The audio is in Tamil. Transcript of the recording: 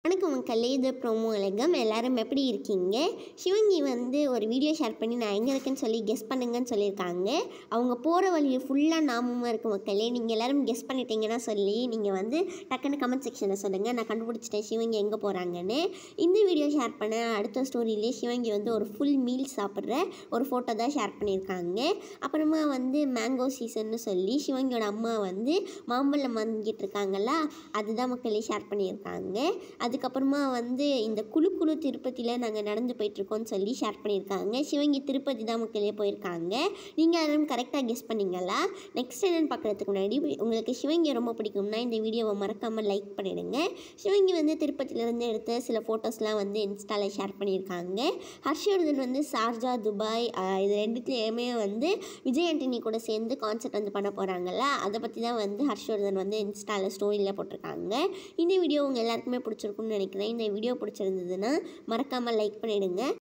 வணக்கம் மக்களே, இது ப்ரோமோ உலகம். எல்லாரும் எப்படி இருக்கீங்க? சிவங்கி வந்து ஒரு வீடியோ ஷேர் பண்ணி நான் எங்கே இருக்கேன்னு சொல்லி கெஸ் பண்ணுங்கன்னு சொல்லியிருக்காங்க. அவங்க போகிற வழியை ஃபுல்லாக நாமமாக இருக்குது மக்களே. நீங்கள் எல்லோரும் கெஸ் பண்ணிட்டீங்கன்னா சொல்லி நீங்கள் வந்து டக்குன்னு கமெண்ட் செக்ஷனில் சொல்லுங்கள். நான் கண்டுபிடிச்சிட்டேன் சிவங்கி எங்கே போகிறாங்கன்னு. இந்த வீடியோ ஷேர் பண்ண அடுத்த ஸ்டோரியிலே சிவங்கி வந்து ஒரு ஃபுல் மீல் சாப்பிட்ற ஒரு ஃபோட்டோ தான் ஷேர் பண்ணியிருக்காங்க. அப்புறமா வந்து மேங்கோ சீசன்னு சொல்லி சிவங்கியோட அம்மா வந்து மாம்பழம் வாங்கிட்டு இருக்காங்களா, அதுதான் மக்களே ஷேர் பண்ணியிருக்காங்க. அதுக்கப்புறமா வந்து இந்த குழு திருப்பதியில் நாங்கள் நடந்து போயிட்டுருக்கோன்னு சொல்லி ஷேர் பண்ணியிருக்காங்க. சிவங்கி திருப்பதி தான் மக்களே போயிருக்காங்க. நீங்கள் யாரும் கரெக்டாக கெஸ் பண்ணிங்களா? நெக்ஸ்ட் என்னென்னு பார்க்குறதுக்கு முன்னாடி உங்களுக்கு சிவங்கி ரொம்ப பிடிக்கும்னா இந்த வீடியோவை மறக்காமல் லைக் பண்ணிவிடுங்க. சிவங்கி வந்து திருப்பதியிலேருந்து எடுத்த சில ஃபோட்டோஸ்லாம் வந்து இன்ஸ்டாவில் ஷேர் பண்ணியிருக்காங்க. ஹர்ஷவர்தன் வந்து ஷார்ஜா, துபாய் இது ரெண்டுத்துலேயுமே வந்து விஜய் ஆண்டனி கூட சேர்ந்து கான்சர்ட் வந்து பண்ண போகிறாங்களா, அதை பற்றி தான் வந்து ஹர்ஷவர்தன் வந்து இன்ஸ்டாவில் ஸ்டோரியில் போட்டிருக்காங்க. இந்த வீடியோ உங்கள் எல்லாருக்குமே பிடிச்சிருக்கும் நினைக்கிறேன். இந்த வீடியோ பிடிச்சிருந்ததுன்னா மறக்காமல் லைக் பண்ணிவிடுங்க.